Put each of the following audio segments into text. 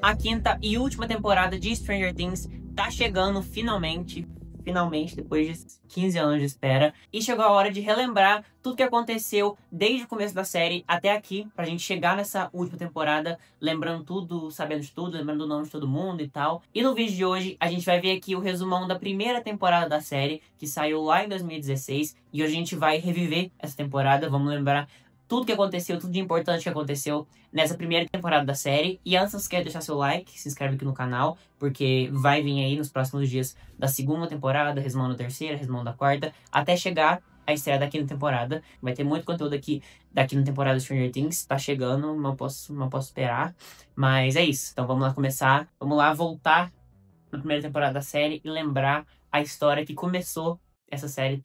a quinta e última temporada de Stranger Things tá chegando finalmente, depois de 15 anos de espera. E chegou a hora de relembrar tudo que aconteceu desde o começo da série até aqui, pra gente chegar nessa última temporada, lembrando tudo, sabendo de tudo, lembrando o nome de todo mundo e tal. E no vídeo de hoje, a gente vai ver aqui o resumão da primeira temporada da série, que saiu lá em 2016. E hoje a gente vai reviver essa temporada, vamos lembrar tudo que aconteceu, tudo de importante que aconteceu nessa primeira temporada da série. E antes, você quer deixar seu like, se inscreve aqui no canal, porque vai vir aí nos próximos dias da segunda temporada, resumão da terceira, resumão da quarta, até chegar a estreia da quinta temporada. Vai ter muito conteúdo aqui da quinta temporada de Stranger Things, tá chegando, não posso esperar. Mas é isso, então vamos lá começar, vamos lá voltar na primeira temporada da série e lembrar a história que começou essa série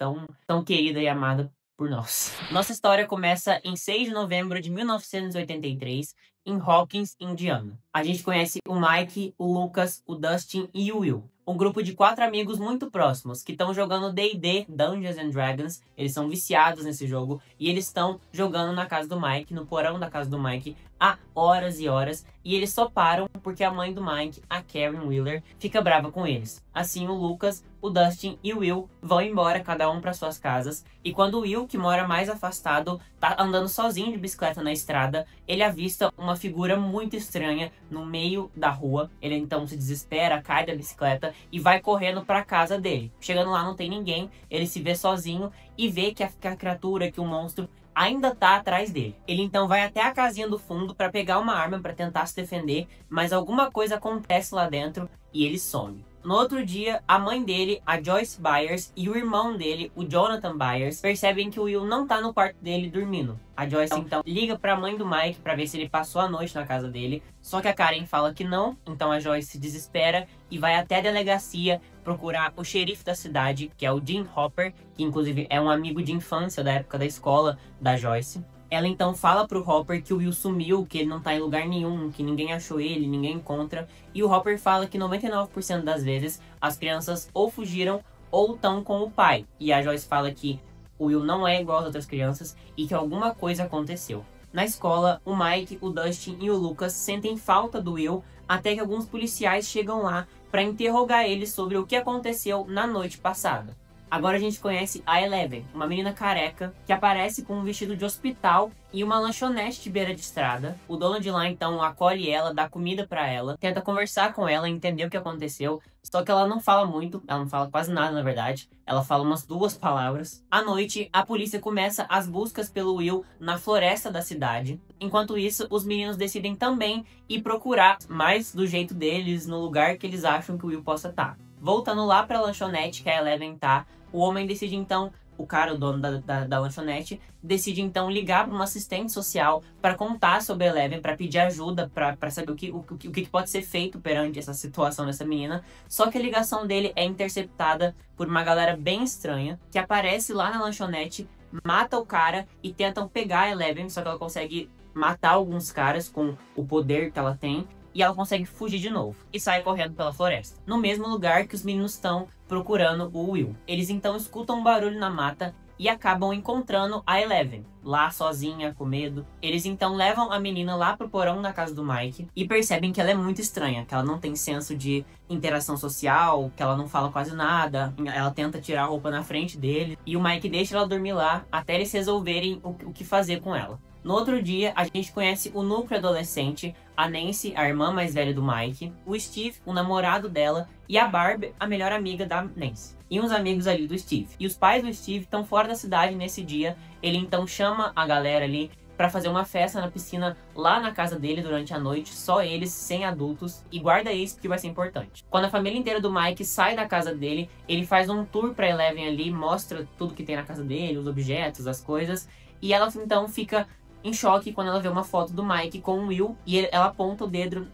tão querida e amada por nós. Nossa história começa em 6 de novembro de 1983, em Hawkins, Indiana. A gente conhece o Mike, o Lucas, o Dustin e o Will. Um grupo de 4 amigos muito próximos que estão jogando D&D, Dungeons and Dragons. Eles são viciados nesse jogo e eles estão jogando na casa do Mike, no porão da casa do Mike, há horas e horas. E eles só param porque a mãe do Mike, a Karen Wheeler, fica brava com eles. Assim, o Lucas, o Dustin e o Will vão embora, cada um para suas casas. E quando o Will, que mora mais afastado, tá andando sozinho de bicicleta na estrada, ele avista uma figura muito estranha no meio da rua. Ele então se desespera, cai da bicicleta e vai correndo para a casa dele. Chegando lá não tem ninguém, ele se vê sozinho e vê que a criatura, que o monstro, ainda tá atrás dele. Ele então vai até a casinha do fundo para pegar uma arma para tentar se defender, mas alguma coisa acontece lá dentro e ele some. No outro dia, a mãe dele, a Joyce Byers, e o irmão dele, o Jonathan Byers, percebem que o Will não tá no quarto dele dormindo. A Joyce então liga pra mãe do Mike pra ver se ele passou a noite na casa dele, só que a Karen fala que não, então a Joyce se desespera e vai até a delegacia procurar o xerife da cidade, que é o Jim Hopper, que inclusive é um amigo de infância da época da escola da Joyce. Ela então fala pro Hopper que o Will sumiu, que ele não tá em lugar nenhum, que ninguém achou ele, ninguém encontra. E o Hopper fala que 99% das vezes as crianças ou fugiram ou estão com o pai. E a Joyce fala que o Will não é igual às outras crianças e que alguma coisa aconteceu. Na escola, o Mike, o Dustin e o Lucas sentem falta do Will até que alguns policiais chegam lá para interrogar eles sobre o que aconteceu na noite passada. Agora a gente conhece a Eleven, uma menina careca que aparece com um vestido de hospital e uma lanchonete de beira de estrada. O dono de lá então acolhe ela, dá comida pra ela, tenta conversar com ela, entender o que aconteceu, só que ela não fala muito, ela não fala quase nada na verdade, ela fala umas 2 palavras. À noite, a polícia começa as buscas pelo Will na floresta da cidade. Enquanto isso, os meninos decidem também ir procurar mais do jeito deles, no lugar que eles acham que o Will possa estar. Voltando lá pra lanchonete que a Eleven tá, o homem decide então, o cara, o dono da lanchonete, decide então ligar para uma assistente social para contar sobre a Eleven, para pedir ajuda, para saber o que pode ser feito perante essa situação dessa menina. Só que a ligação dele é interceptada por uma galera bem estranha, que aparece lá na lanchonete, mata o cara e tentam pegar a Eleven, só que ela consegue matar alguns caras com o poder que ela tem. E ela consegue fugir de novo e sai correndo pela floresta, no mesmo lugar que os meninos estão procurando o Will. Eles então escutam um barulho na mata e acabam encontrando a Eleven, lá sozinha, com medo. Eles então levam a menina lá pro porão da casa do Mike e percebem que ela é muito estranha, que ela não tem senso de interação social, que ela não fala quase nada. Ela tenta tirar a roupa na frente dele e o Mike deixa ela dormir lá até eles resolverem o que fazer com ela. No outro dia, a gente conhece o núcleo adolescente, a Nancy, a irmã mais velha do Mike, o Steve, o namorado dela, e a Barb, a melhor amiga da Nancy. E uns amigos ali do Steve. E os pais do Steve estão fora da cidade nesse dia. Ele então chama a galera ali para fazer uma festa na piscina lá na casa dele durante a noite, só eles, sem adultos, e guarda isso porque vai ser importante. Quando a família inteira do Mike sai da casa dele, ele faz um tour pra Eleven ali, mostra tudo que tem na casa dele, os objetos, as coisas, e ela então fica em choque quando ela vê uma foto do Mike com o Will e ela aponta o dedo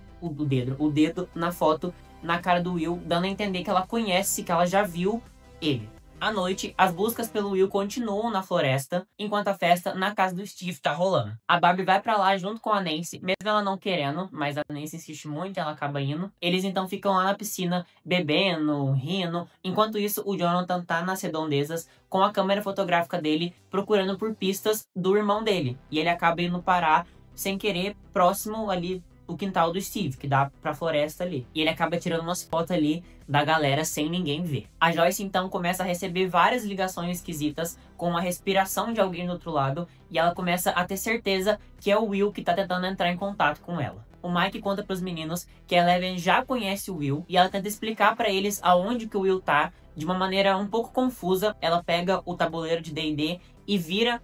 na foto na cara do Will, dando a entender que ela conhece, que ela já viu ele. À noite, as buscas pelo Will continuam na floresta, enquanto a festa na casa do Steve tá rolando. A Barbie vai pra lá junto com a Nancy, mesmo ela não querendo, mas a Nancy insiste muito e ela acaba indo. Eles então ficam lá na piscina, bebendo, rindo. Enquanto isso, o Jonathan tá nas redondezas, com a câmera fotográfica dele, procurando por pistas do irmão dele. E ele acaba indo parar, sem querer, próximo ali o quintal do Steve, que dá pra floresta ali. E ele acaba tirando umas fotos ali da galera sem ninguém ver. A Joyce então começa a receber várias ligações esquisitas com a respiração de alguém do outro lado, e ela começa a ter certeza que é o Will que tá tentando entrar em contato com ela. O Mike conta pros meninos que a Eleven já conhece o Will e ela tenta explicar pra eles aonde que o Will tá de uma maneira um pouco confusa. Ela pega o tabuleiro de D&D e vira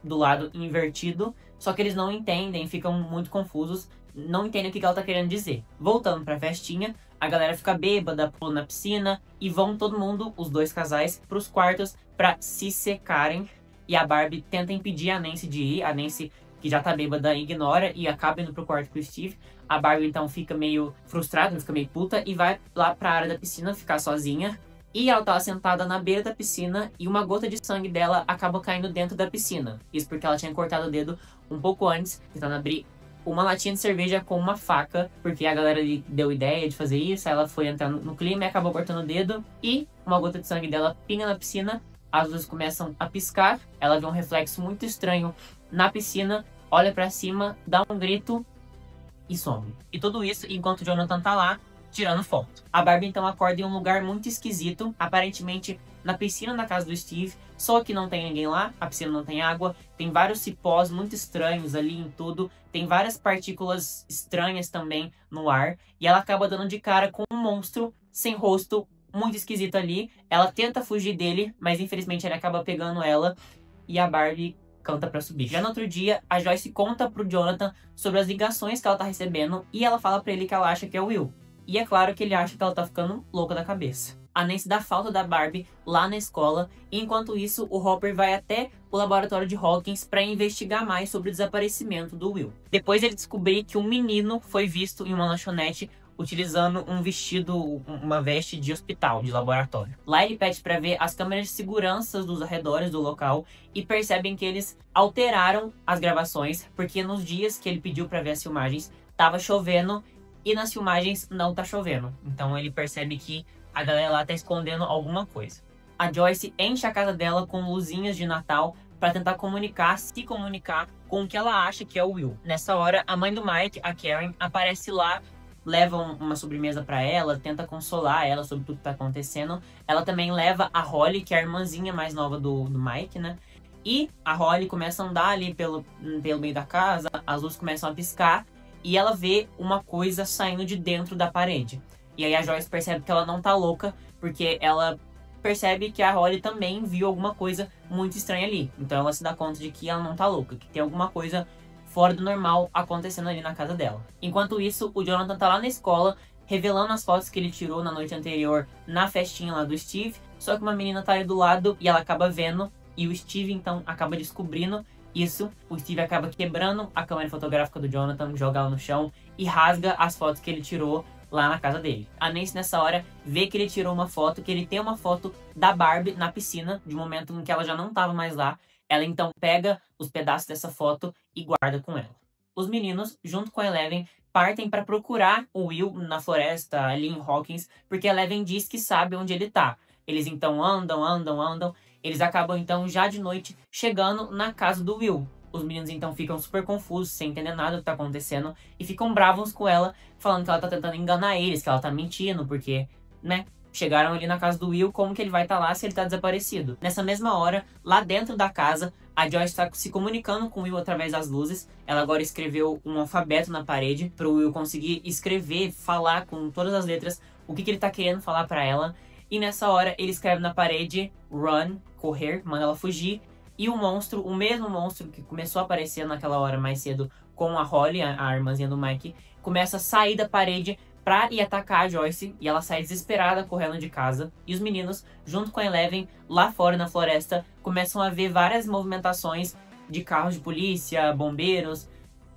do lado invertido, só que eles não entendem, ficam muito confusos, não entendem o que ela tá querendo dizer. Voltando pra festinha, a galera fica bêbada, pula na piscina e vão todo mundo, os dois casais, pros quartos pra se secarem. E a Barbie tenta impedir a Nancy de ir. A Nancy, que já tá bêbada, ignora e acaba indo pro quarto com o Steve. A Barbie então fica meio frustrada, fica meio puta e vai lá pra área da piscina ficar sozinha. E ela tava sentada na beira da piscina e uma gota de sangue dela acaba caindo dentro da piscina. Isso porque ela tinha cortado o dedo um pouco antes, tentando abrir uma latinha de cerveja com uma faca, porque a galera lhe deu ideia de fazer isso. Ela foi entrar no clima e acabou cortando o dedo. E uma gota de sangue dela pinga na piscina, as luzes começam a piscar, ela vê um reflexo muito estranho na piscina, olha pra cima, dá um grito e some. E tudo isso enquanto o Jonathan tá lá tirando foto. A Barbie então acorda em um lugar muito esquisito, aparentemente na piscina da casa do Steve, só que não tem ninguém lá, a piscina não tem água, tem vários cipós muito estranhos ali em tudo, tem várias partículas estranhas também no ar, e ela acaba dando de cara com um monstro sem rosto, muito esquisito ali. Ela tenta fugir dele, mas infelizmente ele acaba pegando ela, e a Barbie canta pra subir. Já no outro dia, a Joyce conta pro Jonathan sobre as ligações que ela tá recebendo, e ela fala pra ele que ela acha que é o Will. E é claro que ele acha que ela tá ficando louca da cabeça. A Nancy dá falta da Barbie lá na escola, e enquanto isso, o Hopper vai até o laboratório de Hawkins para investigar mais sobre o desaparecimento do Will. Depois ele descobrir que um menino foi visto em uma lanchonete utilizando um vestido, uma veste de hospital, de laboratório. Lá ele pede para ver as câmeras de segurança dos arredores do local e percebem que eles alteraram as gravações, porque nos dias que ele pediu para ver as filmagens, tava chovendo e nas filmagens não tá chovendo. Então ele percebe que a galera lá tá escondendo alguma coisa. A Joyce enche a casa dela com luzinhas de Natal para tentar se comunicar com o que ela acha que é o Will. Nessa hora, a mãe do Mike, a Karen, aparece lá, leva uma sobremesa para ela, tenta consolar ela sobre tudo que tá acontecendo. Ela também leva a Holly, que é a irmãzinha mais nova do Mike, né? E a Holly começa a andar ali pelo meio da casa, as luzes começam a piscar, e ela vê uma coisa saindo de dentro da parede. E aí a Joyce percebe que ela não tá louca, porque ela percebe que a Holly também viu alguma coisa muito estranha ali. Então ela se dá conta de que ela não tá louca, que tem alguma coisa fora do normal acontecendo ali na casa dela. Enquanto isso, o Jonathan tá lá na escola, revelando as fotos que ele tirou na noite anterior na festinha lá do Steve. Só que uma menina tá ali do lado e ela acaba vendo, e o Steve então acaba descobrindo isso. O Steve acaba quebrando a câmera fotográfica do Jonathan, joga ela no chão e rasga as fotos que ele tirou lá na casa dele. A Nancy nessa hora vê que ele tirou uma foto, que ele tem uma foto da Barbie na piscina, de um momento em que ela já não estava mais lá. Ela então pega os pedaços dessa foto e guarda com ela. Os meninos, junto com a Eleven, partem para procurar o Will na floresta ali em Hawkins, porque a Eleven diz que sabe onde ele tá. Eles então andam. Eles acabam então já de noite chegando na casa do Will. Os meninos então ficam super confusos, sem entender nada do que tá acontecendo, e ficam bravos com ela, falando que ela tá tentando enganar eles, que ela tá mentindo, porque, né, chegaram ali na casa do Will, como que ele vai estar lá se ele tá desaparecido? Nessa mesma hora, lá dentro da casa, a Joyce tá se comunicando com o Will através das luzes. Ela agora escreveu um alfabeto na parede, pro Will conseguir escrever, falar com todas as letras, o que ele tá querendo falar pra ela. E nessa hora, ele escreve na parede, run, correr, manda ela fugir. E o monstro, o mesmo monstro que começou a aparecer naquela hora mais cedo com a Holly, a irmãzinha do Mike, começa a sair da parede pra ir atacar a Joyce. E ela sai desesperada correndo de casa. E os meninos, junto com a Eleven, lá fora na floresta, começam a ver várias movimentações de carros de polícia, bombeiros,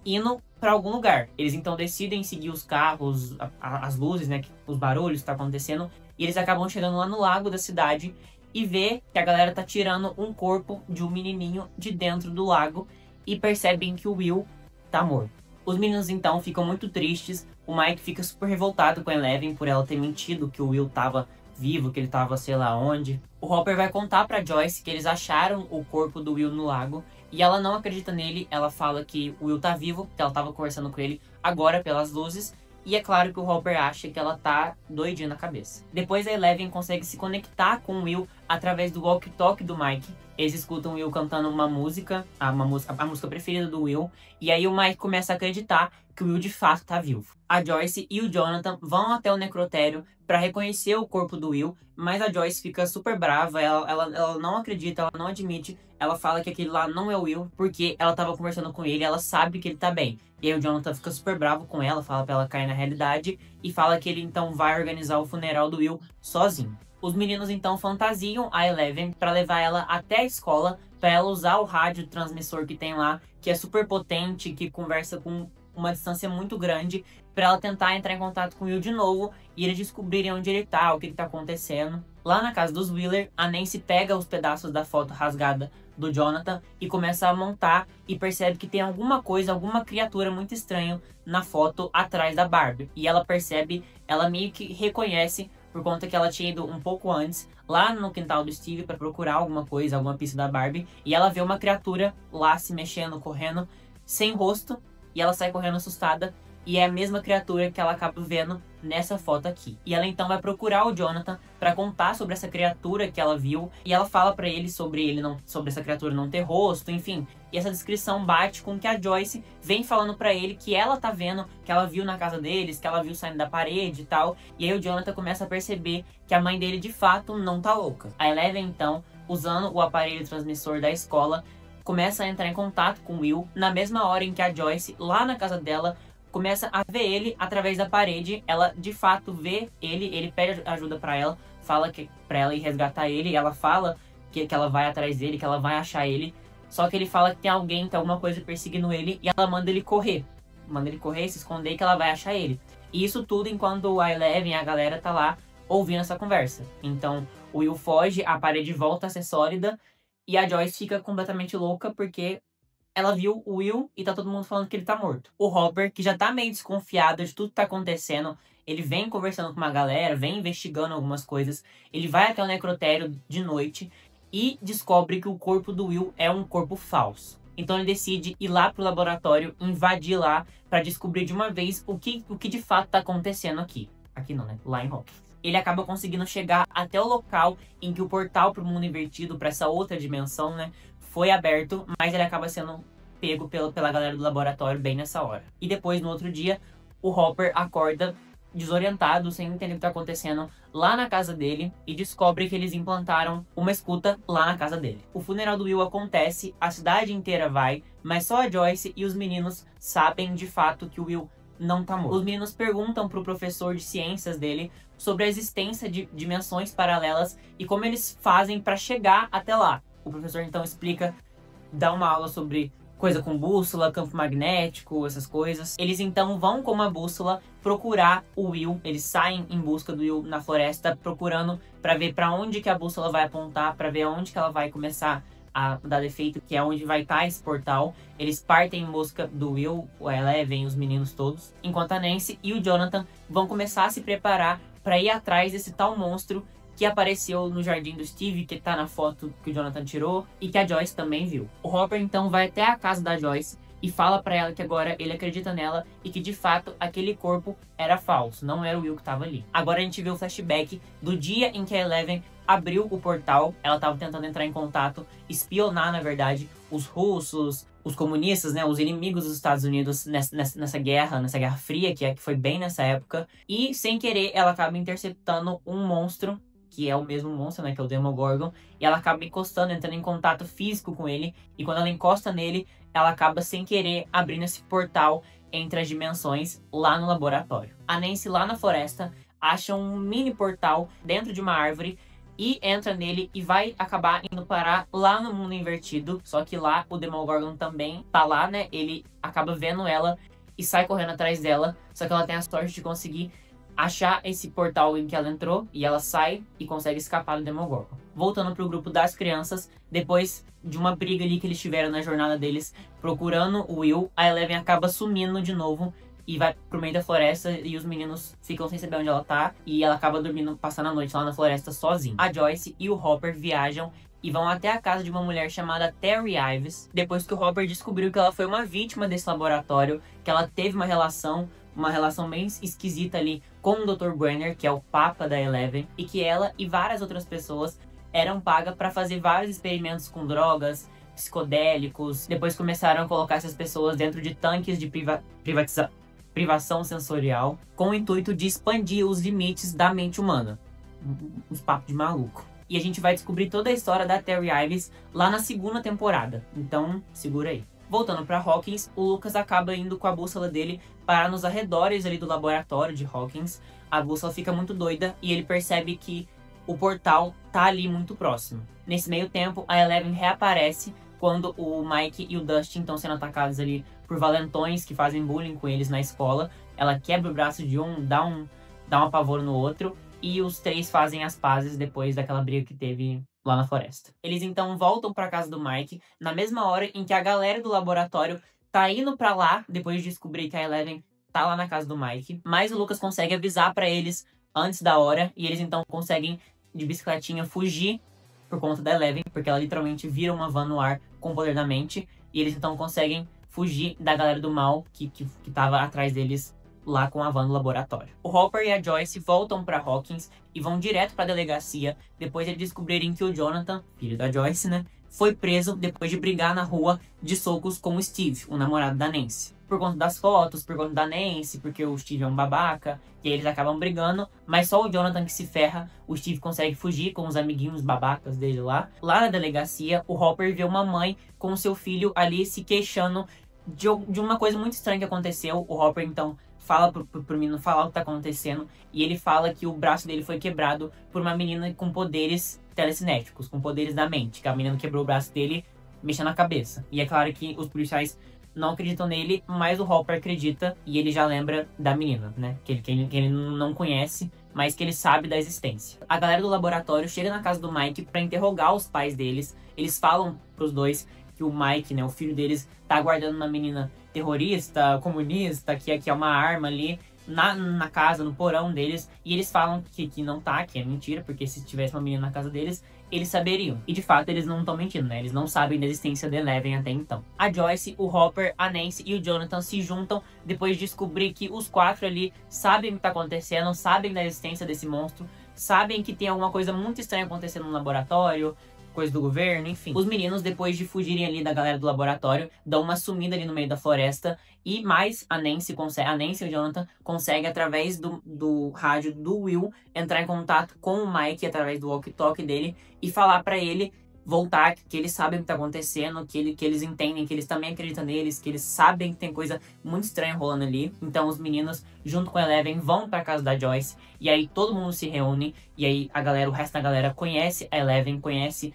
indo pra algum lugar. Eles então decidem seguir os carros, as luzes, né, os barulhos que tá acontecendo. E eles acabam chegando lá no lago da cidade e vê que a galera tá tirando um corpo de um menininho de dentro do lago e percebem que o Will tá morto. Os meninos então ficam muito tristes, o Mike fica super revoltado com a Eleven por ela ter mentido que o Will tava vivo, que ele tava sei lá onde. O Hopper vai contar pra Joyce que eles acharam o corpo do Will no lago e ela não acredita nele. Ela fala que o Will tá vivo, que ela tava conversando com ele agora pelas luzes. E é claro que o Hopper acha que ela tá doidinha na cabeça. Depois a Eleven consegue se conectar com o Will através do walkie-talkie do Mike. Eles escutam o Will cantando uma música, a música preferida do Will. E aí o Mike começa a acreditar que o Will de fato tá vivo. A Joyce e o Jonathan vão até o necrotério para reconhecer o corpo do Will. Mas a Joyce fica super brava, ela não acredita, ela não admite. Ela fala que aquele lá não é o Will, porque ela tava conversando com ele, ela sabe que ele tá bem. E aí o Jonathan fica super bravo com ela, fala pra ela cair na realidade e fala que ele então vai organizar o funeral do Will sozinho. Os meninos então fantasiam a Eleven pra levar ela até a escola, pra ela usar o rádio transmissor que tem lá, que é super potente, que conversa com uma distância muito grande, pra ela tentar entrar em contato com o Will de novo e eles descobrirem onde ele tá, o que tá acontecendo. Lá na casa dos Wheeler, a Nancy pega os pedaços da foto rasgada do Jonathan e começa a montar e percebe que tem alguma coisa, alguma criatura muito estranha na foto atrás da Barbie. E ela percebe, ela meio que reconhece, por conta que ela tinha ido um pouco antes lá no quintal do Steve para procurar alguma coisa, alguma pista da Barbie. E ela vê uma criatura lá se mexendo, correndo, sem rosto. E ela sai correndo assustada. E é a mesma criatura que ela acaba vendo nessa foto aqui. E ela então vai procurar o Jonathan para contar sobre essa criatura que ela viu. E ela fala para ele sobre essa criatura não ter rosto, enfim. E essa descrição bate com o que a Joyce vem falando para ele que ela tá vendo, que ela viu na casa deles, que ela viu saindo da parede e tal. E aí o Jonathan começa a perceber que a mãe dele de fato não tá louca. A Eleven então, usando o aparelho transmissor da escola, começa a entrar em contato com o Will na mesma hora em que a Joyce, lá na casa dela, começa a ver ele através da parede. Ela de fato vê ele pede ajuda pra ela, fala que pra ela ir resgatar ele, e ela fala que ela vai atrás dele, que ela vai achar ele. Só que ele fala que tem alguém, tem alguma coisa perseguindo ele, e ela manda ele correr. Manda ele correr, se esconder, que ela vai achar ele. E isso tudo enquanto a Eleven e a galera tá lá ouvindo essa conversa. Então o Will foge, a parede volta a ser sólida, e a Joyce fica completamente louca porque ela viu o Will e tá todo mundo falando que ele tá morto. O Hopper, que já tá meio desconfiado de tudo que tá acontecendo, ele vem conversando com uma galera, vem investigando algumas coisas. Ele vai até o necrotério de noite e descobre que o corpo do Will é um corpo falso. Então ele decide ir lá pro laboratório, invadir lá, pra descobrir de uma vez o que de fato tá acontecendo aqui. Aqui não, né? Lá em Hawkins. Ele acaba conseguindo chegar até o local em que o portal pro mundo invertido, pra essa outra dimensão, né, foi aberto, mas ele acaba sendo pego pela galera do laboratório bem nessa hora. E depois, no outro dia, o Hopper acorda desorientado, sem entender o que tá acontecendo, lá na casa dele, e descobre que eles implantaram uma escuta lá na casa dele. O funeral do Will acontece, a cidade inteira vai, mas só a Joyce e os meninos sabem de fato que o Will não tá morto. Os meninos perguntam pro professor de ciências dele sobre a existência de dimensões paralelas e como eles fazem para chegar até lá. O professor então explica, dá uma aula sobre coisa com bússola, campo magnético, essas coisas. Eles então vão com uma bússola procurar o Will. Eles saem em busca do Will na floresta, procurando para ver para onde que a bússola vai apontar, para ver onde que ela vai começar a dar defeito, que é onde vai estar esse portal. Eles partem em busca do Will, a Eleven, os meninos todos, enquanto a Nancy e o Jonathan vão começar a se preparar para ir atrás desse tal monstro que apareceu no jardim do Steve, que tá na foto que o Jonathan tirou, e que a Joyce também viu. O Hopper então vai até a casa da Joyce e fala pra ela que agora ele acredita nela e que de fato aquele corpo era falso, não era o Will que tava ali. Agora a gente vê o flashback do dia em que a Eleven abriu o portal. Ela tava tentando entrar em contato, espionar na verdade os russos, os comunistas, né, os inimigos dos Estados Unidos nessa guerra fria, que foi bem nessa época. E sem querer ela acaba interceptando um monstro, que é o mesmo monstro, né, que é o Demogorgon, e ela acaba encostando, entrando em contato físico com ele, e quando ela encosta nele, ela acaba sem querer abrindo esse portal entre as dimensões lá no laboratório. A Nancy lá na floresta acha um mini portal dentro de uma árvore e entra nele e vai acabar indo parar lá no mundo invertido, só que lá o Demogorgon também tá lá, né, ele acaba vendo ela e sai correndo atrás dela, só que ela tem a sorte de conseguir achar esse portal em que ela entrou, e ela sai e consegue escapar do Demogorgon. Voltando pro grupo das crianças, depois de uma briga ali que eles tiveram na jornada deles, procurando o Will, a Eleven acaba sumindo de novo e vai pro meio da floresta, e os meninos ficam sem saber onde ela tá, e ela acaba dormindo, passando a noite lá na floresta sozinha. A Joyce e o Hopper viajam e vão até a casa de uma mulher chamada Terry Ives, depois que o Hopper descobriu que ela foi uma vítima desse laboratório, que ela teve uma relação bem esquisita ali com o Dr. Brenner, que é o papa da Eleven, e que ela e várias outras pessoas eram pagas para fazer vários experimentos com drogas, psicodélicos. Depois começaram a colocar essas pessoas dentro de tanques de privação sensorial, com o intuito de expandir os limites da mente humana. Uns papos de maluco. E a gente vai descobrir toda a história da Terry Ives lá na segunda temporada. Então, segura aí. Voltando para Hawkins, o Lucas acaba indo com a bússola dele parar nos arredores ali do laboratório de Hawkins. A bússola fica muito doida e ele percebe que o portal tá ali muito próximo. Nesse meio tempo, a Eleven reaparece quando o Mike e o Dustin estão sendo atacados ali por valentões que fazem bullying com eles na escola. Ela quebra o braço de um, dá um apavoro no outro, e os três fazem as pazes depois daquela briga que teve lá na floresta. Eles então voltam para casa do Mike na mesma hora em que a galera do laboratório tá indo para lá, depois de descobrir que a Eleven tá lá na casa do Mike. Mas o Lucas consegue avisar para eles antes da hora, e eles então conseguem de bicicletinha fugir por conta da Eleven, porque ela literalmente vira uma van no ar com o poder da mente, e eles então conseguem fugir da galera do mal que tava atrás deles lá com a van do laboratório. O Hopper e a Joyce voltam para Hawkins e vão direto para a delegacia depois de descobrirem que o Jonathan, filho da Joyce, né, foi preso depois de brigar na rua de socos com o Steve, o namorado da Nancy. Por conta das fotos, por conta da Nancy, porque o Steve é um babaca, e aí eles acabam brigando, mas só o Jonathan que se ferra. O Steve consegue fugir com os amiguinhos babacas dele lá. Lá na delegacia, o Hopper vê uma mãe com seu filho ali se queixando de uma coisa muito estranha que aconteceu. O Hopper então fala pro menino falar o que tá acontecendo, e ele fala que o braço dele foi quebrado por uma menina com poderes telecinéticos, com poderes da mente, que a menina quebrou o braço dele mexendo a cabeça. E é claro que os policiais não acreditam nele, mas o Hopper acredita, e ele já lembra da menina, né? Que ele não conhece, mas que ele sabe da existência. A galera do laboratório chega na casa do Mike pra interrogar os pais deles. Eles falam pros dois que o Mike, né, o filho deles, tá guardando uma menina terrorista, comunista, que é uma arma ali na casa, no porão deles, e eles falam que não tá, que é mentira, porque se tivesse uma menina na casa deles, eles saberiam. E de fato, eles não estão mentindo, né? Eles não sabem da existência da Eleven até então. A Joyce, o Hopper, a Nancy e o Jonathan se juntam depois de descobrir que os quatro ali sabem o que tá acontecendo, sabem da existência desse monstro, sabem que tem alguma coisa muito estranha acontecendo no laboratório, coisa do governo, enfim. Os meninos, depois de fugirem ali da galera do laboratório, dão uma sumida ali no meio da floresta, e mais a Nancy e o Jonathan conseguem, através do rádio do Will, entrar em contato com o Mike através do walkie-talkie dele e falar pra ele voltar, que eles sabem o que tá acontecendo, que eles entendem, que eles também acreditam neles, que eles sabem que tem coisa muito estranha rolando ali. Então os meninos, junto com a Eleven, vão pra casa da Joyce, e aí todo mundo se reúne, e aí o resto da galera conhece a Eleven, conhece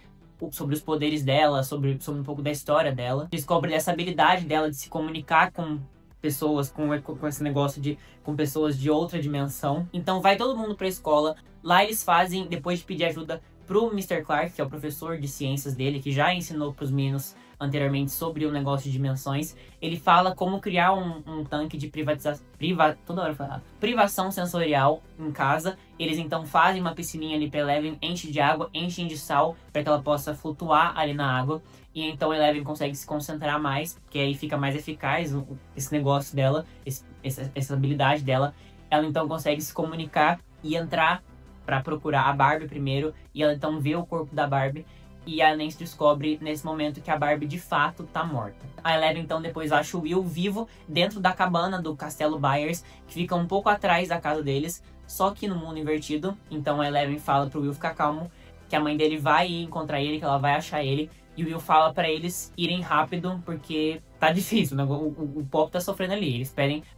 sobre os poderes dela, sobre um pouco da história dela. Descobre essa habilidade dela de se comunicar com pessoas, com esse negócio com pessoas de outra dimensão. Então vai todo mundo pra escola. Lá eles fazem, depois de pedir ajuda pro Mr. Clark, que é o professor de ciências dele, que já ensinou pros meninos anteriormente sobre o negócio de dimensões, ele fala como criar um tanque de privação sensorial em casa. Eles então fazem uma piscininha ali pra Eleven, enchem de água, enchem de sal, para que ela possa flutuar ali na água. E então a Eleven consegue se concentrar mais, que aí fica mais eficaz esse negócio dela, essa habilidade dela. Ela então consegue se comunicar e entrar para procurar a Barbie primeiro, e ela então vê o corpo da Barbie. E a Nancy descobre nesse momento que a Barbie de fato tá morta. A Eleven então depois acha o Will vivo dentro da cabana do Castelo Byers, que fica um pouco atrás da casa deles, só que no mundo invertido. Então a Eleven fala pro Will ficar calmo, que a mãe dele vai encontrar ele, que ela vai achar ele. E o Will fala pra eles irem rápido, porque tá difícil, né? O Pop tá sofrendo ali.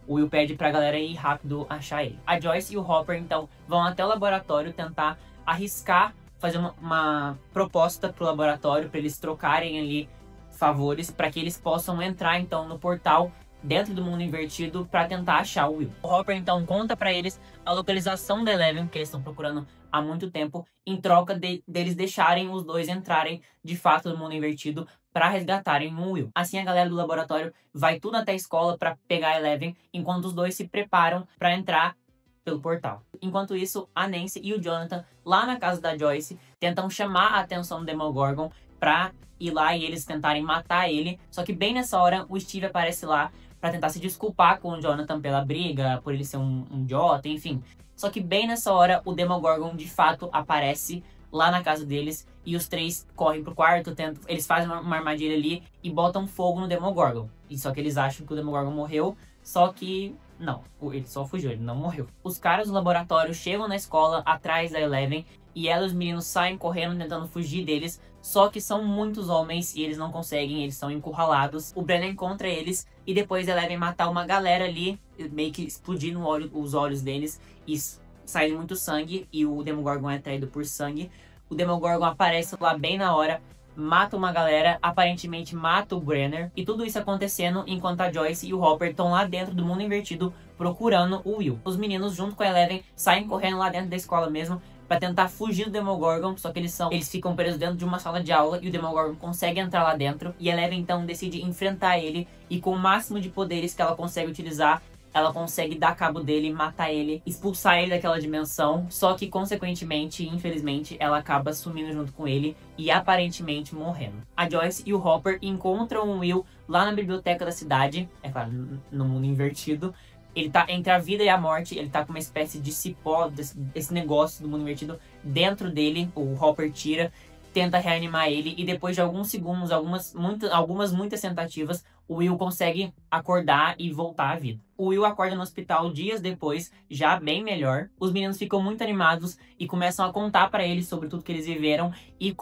O Will pede pra galera ir rápido achar ele. A Joyce e o Hopper então vão até o laboratório tentar arriscar fazer uma proposta pro laboratório para eles trocarem ali favores, para que eles possam entrar então no portal dentro do mundo invertido para tentar achar o Will. O Hopper então conta para eles a localização da Eleven, que eles estão procurando há muito tempo, em troca deles deixarem os dois entrarem de fato no mundo invertido para resgatarem o Will. Assim a galera do laboratório vai tudo até a escola para pegar a Eleven, enquanto os dois se preparam para entrar pelo portal. Enquanto isso, a Nancy e o Jonathan, lá na casa da Joyce, tentam chamar a atenção do Demogorgon pra ir lá e eles tentarem matar ele. Só que bem nessa hora, o Steve aparece lá pra tentar se desculpar com o Jonathan pela briga, por ele ser um idiota, enfim. Só que bem nessa hora, o Demogorgon de fato aparece lá na casa deles e os três correm pro quarto, eles fazem uma armadilha ali e botam fogo no Demogorgon. E só que eles acham que o Demogorgon morreu, só que não, ele só fugiu, ele não morreu. Os caras do laboratório chegam na escola atrás da Eleven e ela e os meninos saem correndo tentando fugir deles, só que são muitos homens e eles não conseguem, eles são encurralados. O Brennan encontra eles e depois a Eleven matar uma galera ali, meio que explodindo os olhos deles e sai muito sangue e o Demogorgon é atraído por sangue. O Demogorgon aparece lá bem na hora, mata uma galera, aparentemente mata o Brenner. E tudo isso acontecendo enquanto a Joyce e o Hopper estão lá dentro do mundo invertido procurando o Will. Os meninos, junto com a Eleven, saem correndo lá dentro da escola mesmo pra tentar fugir do Demogorgon, só que eles ficam presos dentro de uma sala de aula e o Demogorgon consegue entrar lá dentro. E a Eleven então decide enfrentar ele e com o máximo de poderes que ela consegue utilizar, ela consegue dar cabo dele, matar ele, expulsar ele daquela dimensão. Só que, consequentemente, infelizmente, ela acaba sumindo junto com ele e aparentemente morrendo. A Joyce e o Hopper encontram o Will lá na biblioteca da cidade, é claro, no mundo invertido. Ele tá entre a vida e a morte, ele tá com uma espécie de cipó, esse negócio do mundo invertido dentro dele. O Hopper tira, tenta reanimar ele e depois de alguns segundos, muitas tentativas, o Will consegue acordar e voltar à vida. O Will acorda no hospital dias depois, já bem melhor. Os meninos ficam muito animados e começam a contar pra ele sobre tudo que eles viveram e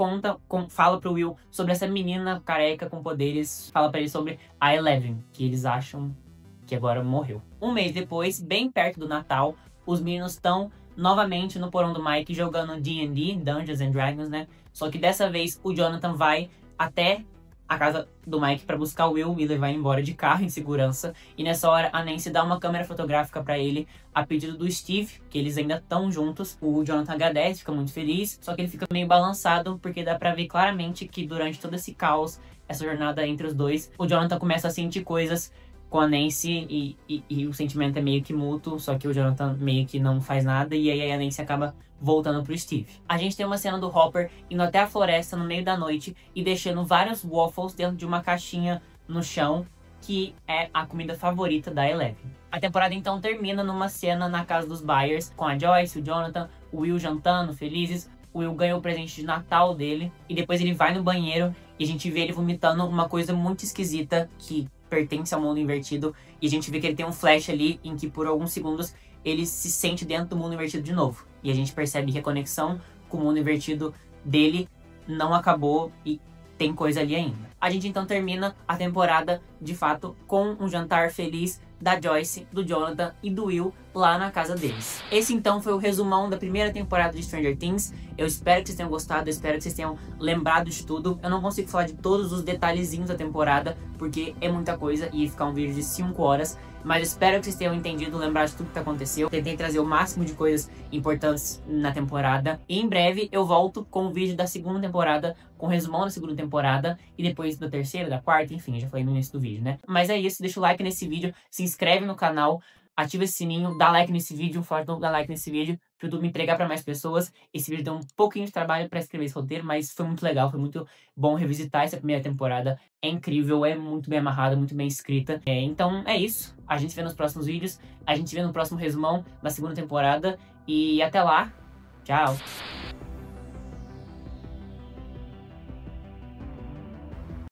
fala pro Will sobre essa menina careca com poderes, fala pra ele sobre a Eleven, que eles acham que agora morreu. Um mês depois, bem perto do Natal, os meninos estão novamente no porão do Mike jogando D&D, Dungeons and Dragons, né? Só que dessa vez o Jonathan vai até a casa do Mike pra buscar o Will e levar ele embora de carro em segurança. E nessa hora a Nancy dá uma câmera fotográfica pra ele a pedido do Steve, que eles ainda estão juntos. O Jonathan agradece, fica muito feliz, só que ele fica meio balançado porque dá pra ver claramente que durante todo esse caos, essa jornada entre os dois, o Jonathan começa a sentir coisas com a Nancy e o sentimento é meio que mútuo, só que o Jonathan meio que não faz nada e aí a Nancy acaba voltando pro Steve. A gente tem uma cena do Hopper indo até a floresta no meio da noite e deixando vários waffles dentro de uma caixinha no chão, que é a comida favorita da Eleven. A temporada então termina numa cena na casa dos Byers, com a Joyce, o Jonathan, o Will jantando, felizes. O Will ganha o presente de Natal dele e depois ele vai no banheiro e a gente vê ele vomitando uma coisa muito esquisita que pertence ao mundo invertido, e a gente vê que ele tem um flash ali em que por alguns segundos ele se sente dentro do mundo invertido de novo. E a gente percebe que a conexão com o mundo invertido dele não acabou e tem coisa ali ainda. A gente então termina a temporada, de fato, com um jantar feliz da Joyce, do Jonathan e do Will lá na casa deles. Esse então foi o resumão da primeira temporada de Stranger Things. Eu espero que vocês tenham gostado, eu espero que vocês tenham lembrado de tudo. Eu não consigo falar de todos os detalhezinhos da temporada, porque é muita coisa e ia ficar um vídeo de 5 horas. Mas espero que vocês tenham entendido, lembrado de tudo que aconteceu. Tentei trazer o máximo de coisas importantes na temporada. E em breve eu volto com o vídeo da segunda temporada, com o resumão da segunda temporada, e depois da terceira, da quarta, enfim, já falei no início do vídeo, né? Mas é isso, deixa o like nesse vídeo, se inscreve no canal, ativa esse sininho, dá like nesse vídeo, dá like nesse vídeo, para o YouTube me entregar para mais pessoas. Esse vídeo deu um pouquinho de trabalho para escrever esse roteiro, mas foi muito legal, foi muito bom revisitar essa primeira temporada. É incrível, é muito bem amarrada, muito bem escrita. Então é isso, a gente se vê nos próximos vídeos, a gente se vê no próximo resumão da segunda temporada, e até lá, tchau!